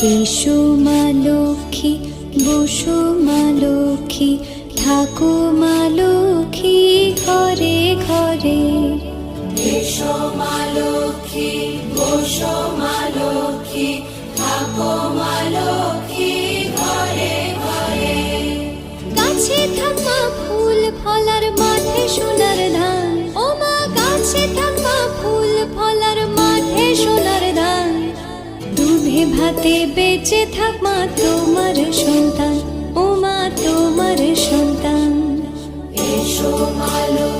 এসো মা লক্ষ্মী, বসো মা লক্ষ্মী, থাকো মা লক্ষ্মী ঘরে ঘরে। এসো মা লক্ষ্মী, বসো মা লক্ষ্মী, থাকো মা লক্ষ্মী ঘরে ঘরে। গাছে থাকা ফুল ফলার মাঠে সোনার ধান, ও মা গাছে থাকা ফুল ফলার মাঠে সোনার ধান। দুধে ভাতে বেঁচে থাক মা তোমার সন্তান, ও মা তোমার সন্তান। এসো মা লক্ষ্মী,